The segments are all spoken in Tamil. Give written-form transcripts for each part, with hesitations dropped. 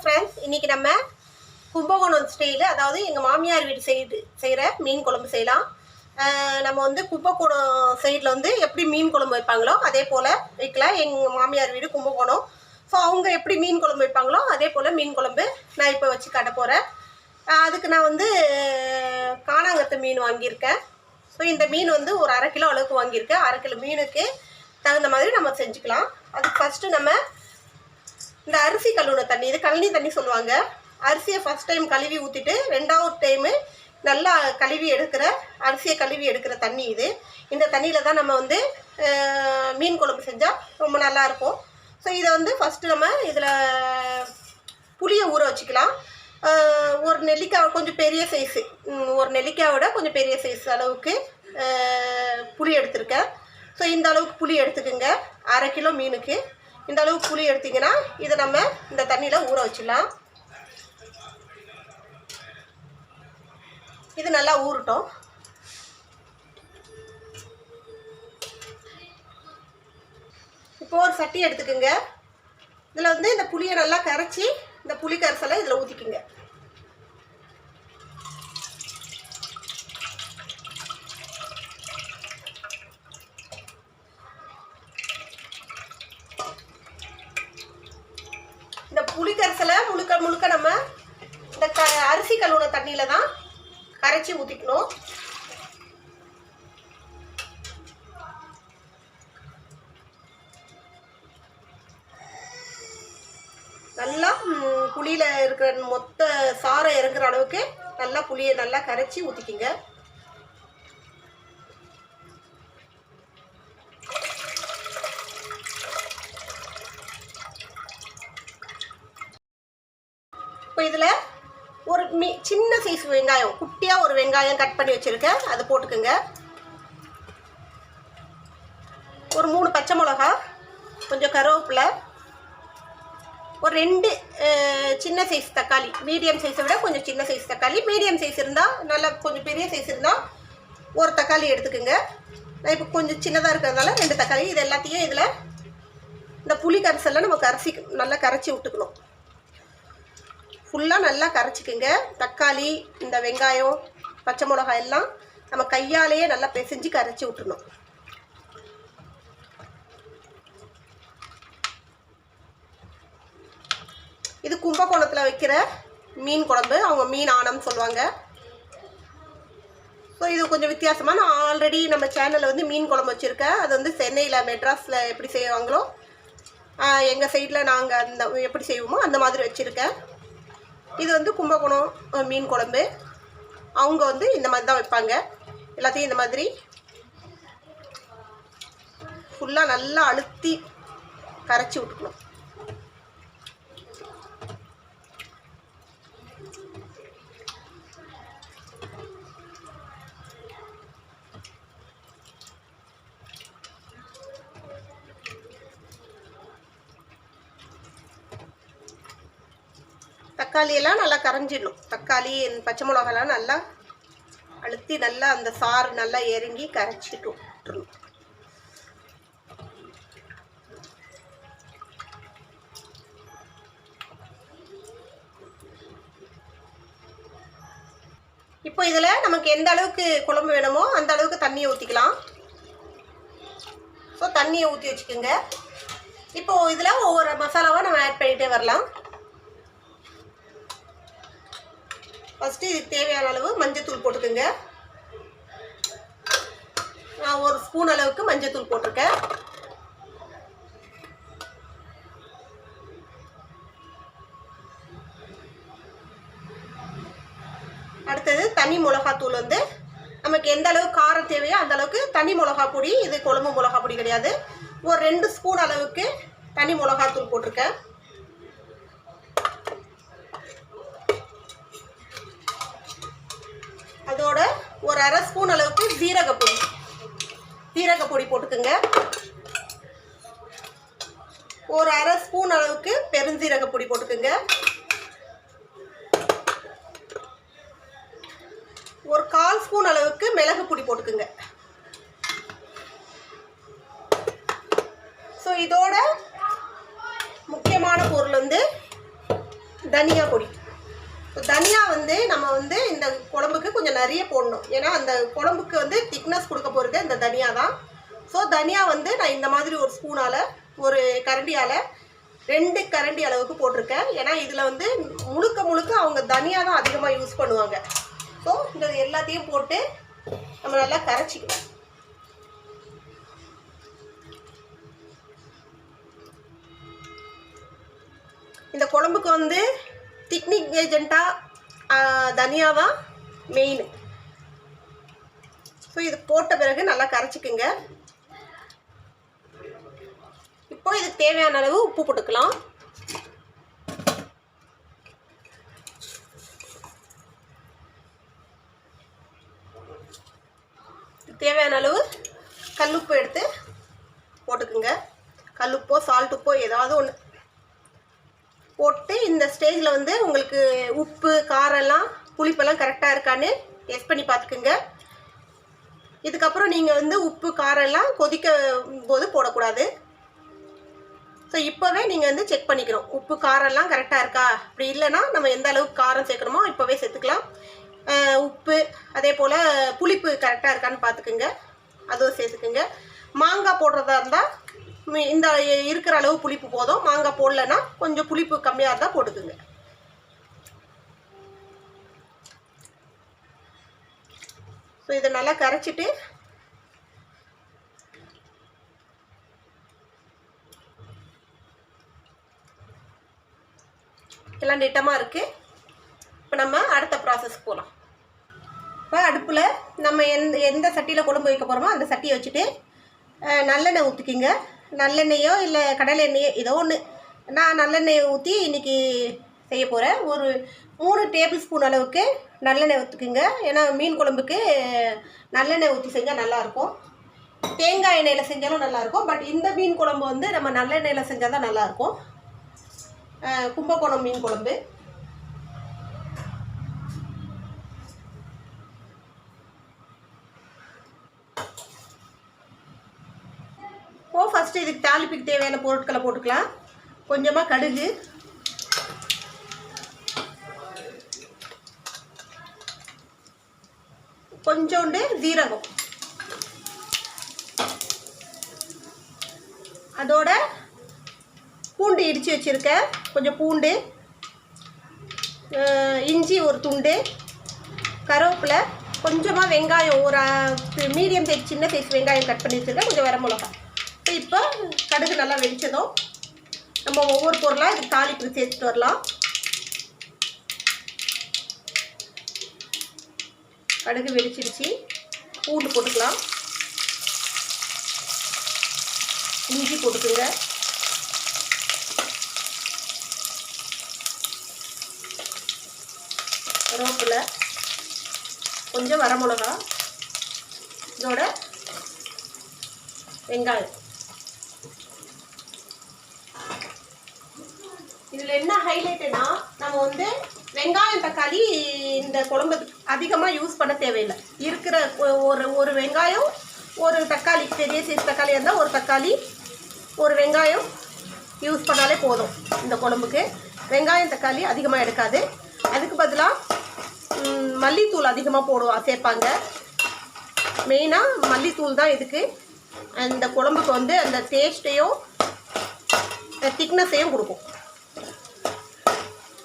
ஃப்ரெண்ட்ஸ், இன்றைக்கி நம்ம கும்பகோணம் ஸ்டைலு, அதாவது எங்கள் மாமியார் வீட்டு செய்கிற மீன் குழம்பு செய்யலாம். நம்ம வந்து கும்பகோணம் சைடில் வந்து எப்படி மீன் குழம்பு வைப்பாங்களோ அதே போல் வைக்கலாம். எங்கள் மாமியார் வீடு கும்பகோணம். ஸோ அவங்க எப்படி மீன் குழம்பு வைப்பாங்களோ அதே போல் மீன் குழம்பு நான் இப்போ வச்சு காட்ட போகிறேன். அதுக்கு நான் வந்து காணாங்கத்து மீன் வாங்கியிருக்கேன். ஸோ இந்த மீன் வந்து ஒரு 1/2 கிலோ அளவுக்கு வாங்கியிருக்கேன். 1/2 கிலோ மீனுக்கு தகுந்த மாதிரி நம்ம செஞ்சுக்கலாம். அதுக்கு ஃபஸ்ட்டு நம்ம இந்த அரிசி கழுவுன தண்ணி, இது கழனி தண்ணி சொல்லுவாங்க. அரிசியை ஃபஸ்ட் டைம் கழுவி ஊற்றிட்டு 2வது டைமு நல்லா அரிசியை கழுவி எடுக்கிற தண்ணி இது. இந்த தண்ணியில் தான் நம்ம வந்து மீன் குழம்பு செஞ்சால் ரொம்ப நல்லாயிருக்கும். ஸோ இதை வந்து ஃபஸ்ட்டு நம்ம இதில் புளியை ஊற வச்சுக்கலாம். ஒரு நெல்லிக்காய் கொஞ்சம் பெரிய சைஸு, ஒரு நெல்லிக்காயோட கொஞ்சம் பெரிய சைஸ் அளவுக்கு புளி எடுத்திருக்கேன். ஸோ இந்த அளவுக்கு புளி எடுத்துக்கோங்க. 1/2 கிலோ மீனுக்கு இந்த அளவுக்கு புளி எடுத்திங்கன்னா இதை நம்ம இந்த தண்ணியில் ஊற வச்சிடலாம். இது நல்லா ஊறட்டும். இப்போ ஒரு சட்டி எடுத்துக்கோங்க. இதில் வந்து இந்த புளியை நல்லா கரைச்சி இந்த புளி கரைசலை இதில் ஊற்றிக்குங்க. இந்த புளி கரைசலை முழுக்க நம்ம இந்த அரிசி கழுவுன தண்ணியில் தான் கரைச்சி ஊற்றிக்கணும். நல்லா புளியில் இருக்கிற மொத்த சாறை இறங்குற அளவுக்கு நல்லா புளியை நல்லா கரைச்சி ஊற்றிக்கிங்க. இப்போ இதில் ஒரு சின்ன சைஸ் வெங்காயம், குட்டியாக ஒரு வெங்காயம் கட் பண்ணி வச்சுருக்கேன், அதை போட்டுக்கோங்க. ஒரு 3 பச்சை மிளகா, கொஞ்சம் கருவேப்பிலை, ஒரு 2 சின்ன சைஸ் தக்காளி, மீடியம் சைஸை விட கொஞ்சம் சின்ன சைஸ் தக்காளி. மீடியம் சைஸ் இருந்தால் நல்லா, கொஞ்சம் பெரிய சைஸ் இருந்தால் ஒரு தக்காளி எடுத்துக்கோங்க. நான் இப்போ கொஞ்சம் சின்னதாக இருக்கிறதுனால 2 தக்காளி. இது எல்லாத்தையும் இதில் இந்த புளி கரைசலில் நம்ம நல்லா கரைச்சி விட்டுக்கணும். ஃபுல்லாக நல்லா கரைச்சிக்குங்க. தக்காளி, இந்த வெங்காயம், பச்சை மிளகாய் எல்லாம் நம்ம கையாலேயே நல்லா பிசைஞ்சு கரைச்சி விட்டுணும். இது கும்பகோணத்தில் வைக்கிற மீன் குழம்பு, அவங்க மீன் ஆனம்னு சொல்லுவாங்க. ஸோ இது கொஞ்சம் வித்தியாசமாக, நான் ஆல்ரெடி நம்ம சேனலில் வந்து மீன் குழம்பு வச்சுருக்கேன். அது வந்து சென்னையில் மெட்ராஸில் எப்படி செய்வாங்களோ எங்கள் சைடில் நாங்கள் அந்த எப்படி செய்வோமோ அந்த மாதிரி வச்சுருக்கேன். இது வந்து கும்பகோணம் மீன் குழம்பு. அவங்க வந்து இந்த மாதிரி தான் வைப்பாங்க. எல்லாத்தையும் இந்த மாதிரி ஃபுல்லாக நல்லா அழுத்தி கரைச்சி விட்டுக்கணும். தக்காளியெல்லாம் நல்லா கரைஞ்சிடணும். தக்காளி, பச்சை மிளகாலாம் நல்லா அழுத்தி நல்லா அந்த சாறு நல்லா இறங்கி கரைச்சிட்டு விட்டுறணும். இப்போ இதில் நமக்கு எந்த அளவுக்கு குழம்பு வேணுமோ அந்த அளவுக்கு தண்ணியை ஊற்றிக்கலாம். ஸோ தண்ணியை ஊற்றி வச்சுக்கோங்க. இப்போது இதில் ஒவ்வொரு மசாலாவாக நம்ம ஆட் பண்ணிகிட்டே வரலாம். ஃபஸ்ட்டு இதுக்கு தேவையான அளவு மஞ்சத்தூள் போட்டுக்கோங்க. நான் 1 ஸ்பூன் அளவுக்கு மஞ்சத்தூள் போட்டிருக்கேன். அடுத்தது தனி மிளகாத்தூள் வந்து நமக்கு எந்த அளவுக்கு காரம் தேவையோ அந்த அளவுக்கு தனி மிளகா பொடி. இது குழம்பு மிளகா பொடி கிடையாது. ஒரு 2 ஸ்பூன் அளவுக்கு தனி மிளகாத்தூள் போட்டிருக்கேன். அதோட ஒரு 1/2 ஸ்பூன் அளவுக்கு ஜீரகப்பொடி போட்டுக்கோங்க. ஒரு 1/2 ஸ்பூன் அளவுக்கு பெருஞ்சீரகப்பொடி போட்டுக்கோங்க. ஒரு 1/4 ஸ்பூன் அளவுக்கு மிளகு பொடி போட்டுக்கோங்க. ஸோ இதோட முக்கியமான பொருள் வந்து தனியா பொடி. தனியா வந்து நம்ம வந்து இந்த குழம்புக்கு கொஞ்சம் நிறைய போடணும். ஏன்னா அந்த குழம்புக்கு வந்து திக்னஸ் கொடுக்க போகிறது இந்த தனியா தான். ஸோ தனியா வந்து நான் இந்த மாதிரி ஒரு ஸ்பூனால், ஒரு கரண்டியால் 2 கரண்டி அளவுக்கு போட்டிருக்கேன். ஏன்னா இதில் வந்து முழுக்க அவங்க தனியா தான் அதிகமாக யூஸ் பண்ணுவாங்க. ஸோ இந்த எல்லாத்தையும் போட்டு நம்ம நல்லா கரைச்சிக்கணும். இந்த குழம்புக்கு வந்து திக்னிக் ஏஜென்ட்டாக தனியா தான் மெயின். ஸோ இது போட்ட பிறகு நல்லா கரைச்சிக்குங்க. இப்போ இதுக்கு தேவையான அளவு உப்பு போட்டுக்கலாம். தேவையான அளவு கல்லுப்பு எடுத்து போட்டுக்குங்க. கல்லுப்போ சால்ட் உப்போ ஏதாவது ஒன்று போட்டு இந்த ஸ்டேஜில் வந்து உங்களுக்கு உப்பு காரெல்லாம் புளிப்பெல்லாம் கரெக்டாக இருக்கான்னு டெஸ்ட் பண்ணி பார்த்துக்குங்க. இதுக்கப்புறம் நீங்கள் வந்து உப்பு காரெல்லாம் கொதிக்க போது போடக்கூடாது. ஸோ இப்போவே நீங்கள் வந்து செக் பண்ணிக்கிறோம் உப்பு காரெல்லாம் கரெக்டாக இருக்கா. அப்படி இல்லைன்னா நம்ம எந்த அளவுக்கு காரம் சேர்க்குறோமோ இப்போவே சேர்த்துக்கலாம். உப்பு அதே போல் புளிப்பு கரெக்டாக இருக்கான்னு பார்த்துக்குங்க, அதுவும் சேர்த்துக்குங்க. மாங்காய் போடுறதா இருந்தால் இந்த இருக்கிற அளவு புளிப்பு போதும். மாங்காய் போடலைன்னா கொஞ்சம் புளிப்பு கம்மியாக இருந்தால் போட்டுக்குங்க. ஸோ இதை நல்லா கரைச்சிட்டு எல்லாம் நீட்டமாக இருக்குது. இப்போ நம்ம அடுத்த ப்ராசஸ் போகலாம். இப்போ அடுப்பில் நம்ம எந்த சட்டியில் குழம்பு வைக்க போகிறோமோ அந்த சட்டியை வச்சுட்டு நல்லெண்ணெய் ஊற்றிக்கிங்க. நல்லெண்ணெயோ இல்லை கடலை எண்ணெயோ ஏதோ ஒன்று. நான் நல்லெண்ணெயை ஊற்றி இன்றைக்கி செய்ய போகிறேன். ஒரு 3 டேபிள் ஸ்பூன் அளவுக்கு நல்லெண்ணெய் ஊற்றிக்குங்க. ஏன்னா மீன் குழம்புக்கு நல்லெண்ணெய் ஊற்றி செஞ்சால் நல்லாயிருக்கும். தேங்காய் எண்ணெயில் செஞ்சாலும் நல்லாயிருக்கும். பட் இந்த மீன் குழம்பு வந்து நம்ம நல்லெண்ணெயில் செஞ்சால் தான் நல்லாயிருக்கும். கும்பகோணம் மீன் குழம்பு. ஃபஸ்ட்டு இதுக்கு தாளிப்புக்கு தேவையான பொருட்களை போட்டுக்கலாம். கொஞ்சமாக கடுகு, கொஞ்சோண்டு ஜீரகம், அதோட பூண்டு இடித்து வச்சுருக்கேன், கொஞ்சம் பூண்டு, இஞ்சி ஒரு துண்டு, கருவேப்பிலை, கொஞ்சமாக வெங்காயம், ஒரு மீடியம் சைஸ் சின்ன சைஸ் வெங்காயம் கட் பண்ணி வச்சுருக்கேன், கொஞ்சம் வரமிளகா. இப்போ கடுகு நல்லா வெடிச்சதும் நம்ம ஒவ்வொரு பொருளாக இதுக்கு தாளிப்பு சேர்த்துட்டு வரலாம். கடுகு வெடிச்சிருச்சு. பூண்டு போட்டுக்கலாம், இஞ்சி போட்டுக்குங்க, கருவேப்பிலை, கொஞ்சம் வரமிளகா, இதோட வெங்காயம். இதில் என்ன ஹைலைட்டுனா நம்ம வந்து வெங்காயம் தக்காளி இந்த குழம்புக்கு அதிகமாக யூஸ் பண்ண தேவையில்லை. இருக்கிற ஒரு வெங்காயம், ஒரு தக்காளி, பெரிய சைஸ் தக்காளியாக இருந்தால் ஒரு தக்காளி, ஒரு வெங்காயம் யூஸ் பண்ணாலே போதும். இந்த குழம்புக்கு வெங்காயம் தக்காளி அதிகமாக எடுக்காது. அதுக்கு பதிலாக மல்லித்தூள் அதிகமாக சேர்ப்பாங்க. மெயினாக மல்லித்தூள் தான் இதுக்கு அந்த குழம்புக்கு வந்து அந்த டேஸ்ட்டையும் திக்னஸையும் கொடுக்கும்.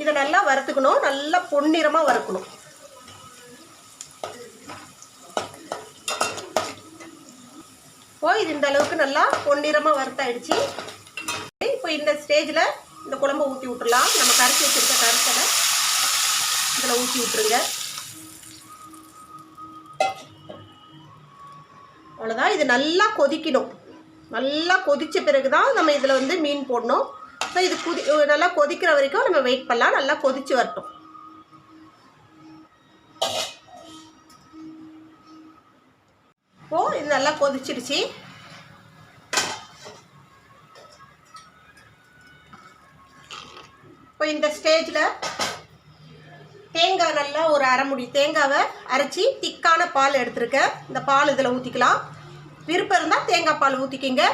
இதை நல்லா வறுத்துக்கணும், நல்லா பொன்னிறமாக வறுக்கணும். இது இந்த அளவுக்கு நல்லா பொன்னிறமாக வறுத்தாயிடுச்சு. இப்போ இந்த ஸ்டேஜில் இந்த குழம்பை ஊற்றி விட்டுடலாம். நம்ம கரைச்சி வச்சுருக்க கரைச்சலை இதில் ஊற்றி விட்டுருங்க. அவ்வளோதான். இது நல்லா கொதிக்கணும். நல்லா கொதித்த பிறகு தான் நம்ம இதில் வந்து மீன் போடணும். ஸோ இது நல்லா கொதிக்கிற வரைக்கும் நம்ம வெயிட் பண்ணலாம். நல்லா கொதித்து வரட்டும். இது நல்லா கொதிச்சிருச்சு. இப்போ இந்த ஸ்டேஜில் தேங்காய் நல்லா ஒரு அரை முடி தேங்காவை அரைச்சி திக்கான பால் எடுத்துருக்கேன். இந்த பால் இதில் ஊற்றிக்கலாம். விருப்பம் இருந்தால் தேங்காய் பால் ஊற்றிக்கிங்க,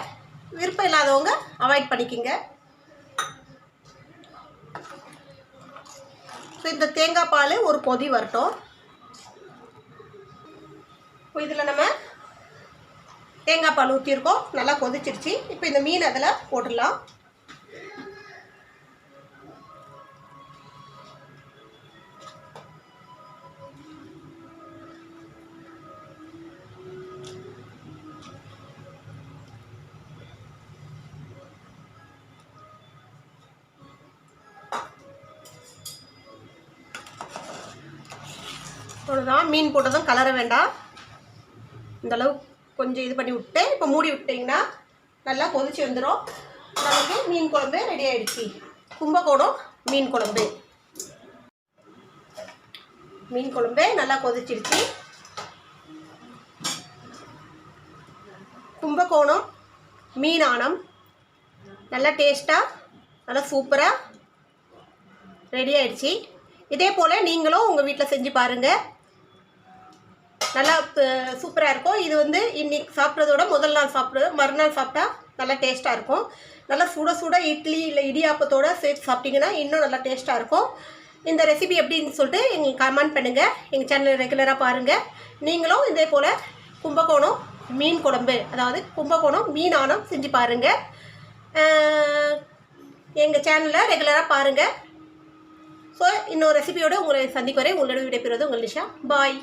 விருப்பம் இல்லாதவங்க அவாய்ட் பண்ணிக்கிங்க. ஸோ இந்த தேங்காய் பால் ஒரு கொதி வரட்டும். இப்போ இதில் நம்ம தேங்காய் பால் ஊற்றிருக்கோம், நல்லா கொதிச்சிருச்சு. இப்போ இந்த மீன் அதில் போட்டுடலாம். அவ்வளோதான், மீன் போட்டதும் கலர வேண்டாம். இந்தளவு கொஞ்சம் இது பண்ணி விட்டு இப்போ மூடி விட்டிங்கன்னா நல்லா கொதிச்சு வந்துடும். நமக்கு மீன் குழம்பு ரெடி ஆகிடுச்சு. கும்பகோணம் மீன் குழம்பு. மீன் குழம்பு நல்லா கொதிச்சிருச்சு. கும்பகோணம் மீனானம் நல்லா டேஸ்ட்டாக நல்லா சூப்பராக ரெடி ஆகிடுச்சு. இதே போல் நீங்களும் உங்கள் வீட்டில் செஞ்சு பாருங்கள், நல்லா சூப்பராக இருக்கும். இது வந்து இன்றைக்கி சாப்பிட்றதோட முதல் நாள் மறுநாள் சாப்பிட்டா நல்லா டேஸ்ட்டாக இருக்கும். நல்லா சுட சுட இட்லி இல்லை இடியாப்பத்தோடு சேர்த்து சாப்பிட்டிங்கன்னா இன்னும் நல்லா டேஸ்ட்டாக இருக்கும். இந்த ரெசிபி எப்படின்னு சொல்லிட்டு எங்களுக்கு கமெண்ட் பண்ணுங்கள். எங்கள் சேனலை ரெகுலராக பாருங்கள். நீங்களும் இதே போல் கும்பகோணம் மீன் குழம்பு, அதாவது கும்பகோணம் மீனானம் செஞ்சு பாருங்கள். எங்கள் சேனலை ரெகுலராக பாருங்கள். ஸோ இன்னொரு ரெசிபியோடு உங்களை சந்திக்க வரை உங்களோட விடைபெறுவது உங்கள் நிஷா. பாய்.